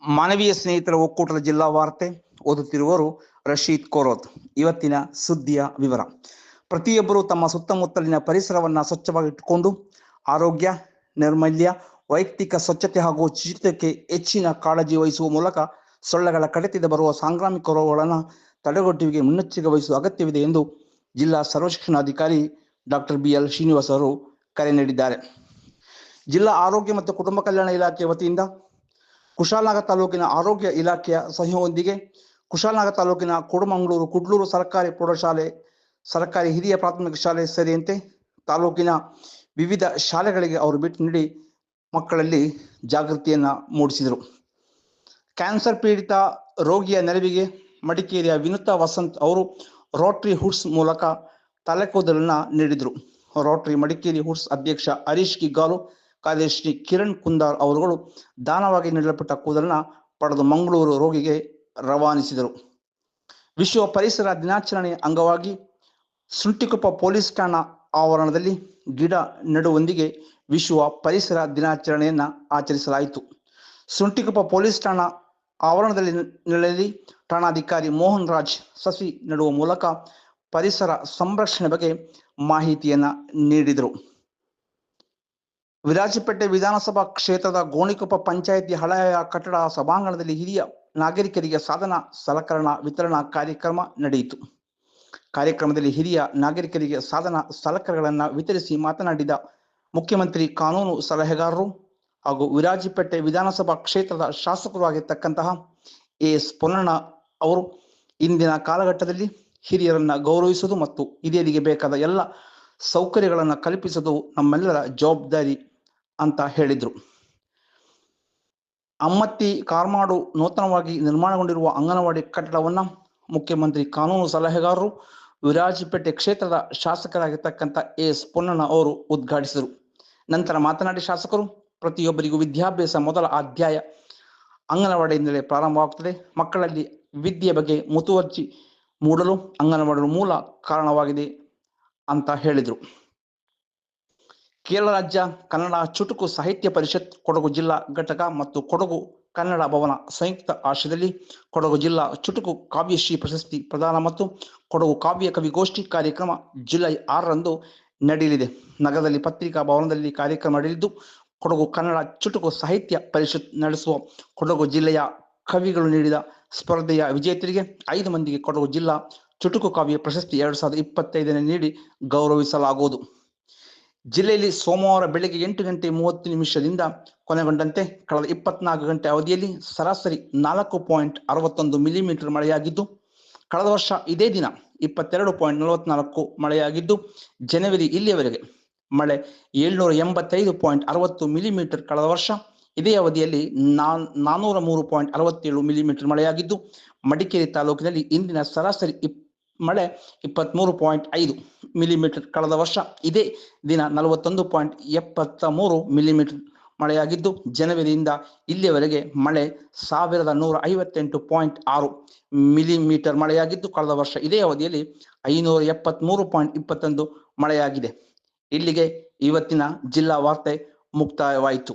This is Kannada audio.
ಮಾನವೀಯ ಸ್ನೇಹಿತರ ಒಕ್ಕೂಟದ ಜಿಲ್ಲಾ ವಾರ್ತೆ ಓದುತ್ತಿರುವವರು ರಶೀದ್ ಕೋರೋತ್. ಇವತ್ತಿನ ಸುದ್ದಿಯ ವಿವರ. ಪ್ರತಿಯೊಬ್ಬರು ತಮ್ಮ ಸುತ್ತಮುತ್ತಲಿನ ಪರಿಸರವನ್ನು ಸ್ವಚ್ಛವಾಗಿಟ್ಟುಕೊಂಡು ಆರೋಗ್ಯ, ನೈರ್ಮಲ್ಯ, ವೈಯಕ್ತಿಕ ಸ್ವಚ್ಛತೆ ಹಾಗೂ ಶುಚಿತ್ವಕ್ಕೆ ಹೆಚ್ಚಿನ ಕಾಳಜಿ ವಹಿಸುವ ಮೂಲಕ ಸೊಳ್ಳೆಗಳ ಕಡಿತದಿಂದ ಬರುವ ಸಾಂಕ್ರಾಮಿಕ ರೋಗಗಳನ್ನು ತಡೆಗಟ್ಟುವಿಕೆ ಮುನ್ನೆಚ್ಚರಿಕೆ ವಹಿಸುವ ಅಗತ್ಯವಿದೆ ಎಂದು ಜಿಲ್ಲಾ ಸರ್ವಶಿಕ್ಷಣಾಧಿಕಾರಿ ಡಾಕ್ಟರ್ BL ಶ್ರೀನಿವಾಸ್ ಅವರು ಕರೆ ನೀಡಿದ್ದಾರೆ. ಜಿಲ್ಲಾ ಆರೋಗ್ಯ ಮತ್ತು ಕುಟುಂಬ ಕಲ್ಯಾಣ ಇಲಾಖೆ ವತಿಯಿಂದ ಕುಶಾಲನಗರ ತಾಲೂಕಿನ ಆರೋಗ್ಯ ಇಲಾಖೆಯ ಸಹಯೋಗದೊಂದಿಗೆ ಕುಶಾಲನಗರ ತಾಲೂಕಿನ ಕೋಡಮಂಗಳೂರು, ಕುಡ್ಲೂರು ಸರ್ಕಾರಿ ಪ್ರೌಢಶಾಲೆ, ಸರ್ಕಾರಿ ಹಿರಿಯ ಪ್ರಾಥಮಿಕ ಶಾಲೆ ಸೇರಿದಂತೆ ತಾಲೂಕಿನ ವಿವಿಧ ಶಾಲೆಗಳಿಗೆ ಅವರು ಭೇಟಿ ನೀಡಿ ಮಕ್ಕಳಲ್ಲಿ ಜಾಗೃತಿಯನ್ನು ಮೂಡಿಸಿದರು. ಕ್ಯಾನ್ಸರ್ ಪೀಡಿತ ರೋಗಿಯ ನೆರವಿಗೆ ಮಡಿಕೇರಿಯ ವಿನುತಾ ವಸಂತ್ ಅವರು ರೋಟರಿ ಹುಡ್ಸ್ ಮೂಲಕ ತಲೆಕೂದಲನ್ನು ನೀಡಿದರು. ರೋಟರಿ ಮಡಿಕೇರಿ ಹುಡ್ಸ್ ಅಧ್ಯಕ್ಷ ಹರೀಶ್ ಕಿಗ್ಗಾಲು, ಕಾರ್ಯದರ್ಶಿ ಕಿರಣ್ ಕುಂದಾರ್ ಅವರುಗಳು ದಾನವಾಗಿ ನೀಡಲ್ಪಟ್ಟ ಕೂದಲನ್ನು ಪಡೆದು ಮಂಗಳೂರು ರೋಗಿಗೆ ರವಾನಿಸಿದರು. ವಿಶ್ವ ಪರಿಸರ ದಿನಾಚರಣೆ ಅಂಗವಾಗಿ ಸುಂಟಿಕೊಪ್ಪ ಪೊಲೀಸ್ ಠಾಣಾ ಆವರಣದಲ್ಲಿ ಗಿಡ ನೆಡುವೊಂದಿಗೆ ವಿಶ್ವ ಪರಿಸರ ದಿನಾಚರಣೆಯನ್ನು ಆಚರಿಸಲಾಯಿತು. ಸುಂಟಿಕೊಪ್ಪ ಪೊಲೀಸ್ ಠಾಣಾ ಆವರಣದಲ್ಲಿ ಠಾಣಾಧಿಕಾರಿ ಮೋಹನ್ ರಾಜ್ ಸಸಿ ನೆಡುವ ಮೂಲಕ ಪರಿಸರ ಸಂರಕ್ಷಣೆ ಬಗ್ಗೆ ಮಾಹಿತಿಯನ್ನು ನೀಡಿದರು. ವಿರಾಜಪೇಟೆ ವಿಧಾನಸಭಾ ಕ್ಷೇತ್ರದ ಗೋಣಿಕೊಪ್ಪ ಪಂಚಾಯಿತಿ ಹಳೆಯ ಕಟ್ಟಡ ಸಭಾಂಗಣದಲ್ಲಿ ಹಿರಿಯ ನಾಗರಿಕರಿಗೆ ಸಾಧನ ಸಲಕರಣಾ ವಿತರಣಾ ಕಾರ್ಯಕ್ರಮ ನಡೆಯಿತು. ಕಾರ್ಯಕ್ರಮದಲ್ಲಿ ಹಿರಿಯ ನಾಗರಿಕರಿಗೆ ಸಾಧನ ಸಲಕರಣೆಗಳನ್ನು ವಿತರಿಸಿ ಮಾತನಾಡಿದ ಮುಖ್ಯಮಂತ್ರಿ ಕಾನೂನು ಸಲಹೆಗಾರರು ಹಾಗೂ ವಿರಾಜಪೇಟೆ ವಿಧಾನಸಭಾ ಕ್ಷೇತ್ರದ ಶಾಸಕರು ಆಗಿರ್ತಕ್ಕಂತಹ ಎಸ್ ಪೊನ್ನಣ್ಣ ಅವರು ಇಂದಿನ ಕಾಲಘಟ್ಟದಲ್ಲಿ ಹಿರಿಯರನ್ನ ಗೌರವಿಸುವುದು ಮತ್ತು ಹಿರಿಯರಿಗೆ ಬೇಕಾದ ಎಲ್ಲ ಸೌಕರ್ಯಗಳನ್ನು ಕಲ್ಪಿಸುವುದು ನಮ್ಮೆಲ್ಲರ ಜವಾಬ್ದಾರಿ ಅಂತ ಹೇಳಿದರು. ಅಮ್ಮತ್ತಿ ಕಾರ್ಮಾಡು ನೂತನವಾಗಿ ನಿರ್ಮಾಣಗೊಂಡಿರುವ ಅಂಗನವಾಡಿ ಕಟ್ಟಡವನ್ನು ಮುಖ್ಯಮಂತ್ರಿ ಕಾನೂನು ಸಲಹೆಗಾರರು ವಿರಾಜಪೇಟೆ ಕ್ಷೇತ್ರದ ಶಾಸಕರಾಗಿರ್ತಕ್ಕಂಥ ಎಸ್ ಪೊನ್ನಣ್ಣ ಅವರು ಉದ್ಘಾಟಿಸಿದರು. ನಂತರ ಮಾತನಾಡಿ ಶಾಸಕರು, ಪ್ರತಿಯೊಬ್ಬರಿಗೂ ವಿದ್ಯಾಭ್ಯಾಸ ಮೊದಲ ಅಧ್ಯಾಯ ಅಂಗನವಾಡಿಯಿಂದಲೇ ಪ್ರಾರಂಭವಾಗುತ್ತದೆ. ಮಕ್ಕಳಲ್ಲಿ ವಿದ್ಯೆ ಬಗ್ಗೆ ಮುತುವರ್ಜಿ ಮೂಡಲು ಅಂಗನವಾಡಿ ಮೂಲ ಕಾರಣವಾಗಿದೆ ಅಂತ ಹೇಳಿದರು. ಕೇರಳ ರಾಜ್ಯ ಕನ್ನಡ ಚುಟುಕು ಸಾಹಿತ್ಯ ಪರಿಷತ್ ಕೊಡಗು ಜಿಲ್ಲಾ ಘಟಕ ಮತ್ತು ಕೊಡಗು ಕನ್ನಡ ಭವನ ಸಂಯುಕ್ತ ಆಶ್ರಯದಲ್ಲಿ ಕೊಡಗು ಜಿಲ್ಲಾ ಚುಟುಕು ಕಾವ್ಯಶ್ರೀ ಪ್ರಶಸ್ತಿ ಪ್ರದಾನ ಮತ್ತು ಕೊಡಗು ಕಾವ್ಯ ಕವಿಗೋಷ್ಠಿ ಕಾರ್ಯಕ್ರಮ ಜುಲೈ 6ರಂದು ನಡೆಯಲಿದೆ. ನಗರದಲ್ಲಿ ಪತ್ರಿಕಾ ಭವನದಲ್ಲಿ ಕಾರ್ಯಕ್ರಮ ನಡೆಯಲಿದ್ದು, ಕೊಡಗು ಕನ್ನಡ ಚುಟುಕು ಸಾಹಿತ್ಯ ಪರಿಷತ್ ನಡೆಸುವ ಕೊಡಗು ಜಿಲ್ಲೆಯ ಕವಿಗಳು ನೀಡಿದ ಸ್ಪರ್ಧೆಯ ವಿಜೇತರಿಗೆ 5 ಮಂದಿಗೆ ಕೊಡಗು ಜಿಲ್ಲಾ ಚುಟುಕು ಕಾವ್ಯ ಪ್ರಶಸ್ತಿ 2025 ನೀಡಿ ಗೌರವಿಸಲಾಗುವುದು. ಜಿಲ್ಲೆಯಲ್ಲಿ ಸೋಮವಾರ ಬೆಳಗ್ಗೆ 8:30 ಕೊನೆಗೊಂಡಂತೆ ಕಳೆದ 24 ಗಂಟೆ ಅವಧಿಯಲ್ಲಿ ಸರಾಸರಿ 4.61 ಮಿಲಿಮೀಟರ್ ಮಳೆಯಾಗಿದ್ದು, ಕಳೆದ ವರ್ಷ ಇದೇ ದಿನ 22.44 ಮಳೆಯಾಗಿದ್ದು, ಜನವರಿ ಇಲ್ಲಿಯವರೆಗೆ ಮಳೆ 785.60 ಮಿಲಿಮೀಟರ್, ಕಳೆದ ವರ್ಷ ಇದೇ ಅವಧಿಯಲ್ಲಿ 403.67 ಮಿಲಿಮೀಟರ್ ಮಳೆಯಾಗಿದ್ದು, ಮಡಿಕೇರಿ ತಾಲೂಕಿನಲ್ಲಿ ಇಂದಿನ ಸರಾಸರಿ ಮಳೆ 23.5 ಮಿಲಿಮೀಟರ್, ಕಳೆದ ವರ್ಷ ಇದೇ ದಿನ 41.73 ಮಿಲಿಮೀಟರ್ ಮಳೆಯಾಗಿದ್ದು, ಜನವರಿಯಿಂದ ಇಲ್ಲಿಯವರೆಗೆ ಮಳೆ 1158.6 ಮಿಲಿಮೀಟರ್ ಮಳೆಯಾಗಿದ್ದು, ಕಳೆದ ವರ್ಷ ಇದೇ ಅವಧಿಯಲ್ಲಿ 573.21 ಮಳೆಯಾಗಿದೆ. ಇಲ್ಲಿಗೆ ಇವತ್ತಿನ ಜಿಲ್ಲಾ ವಾರ್ತೆ ಮುಕ್ತಾಯವಾಯಿತು.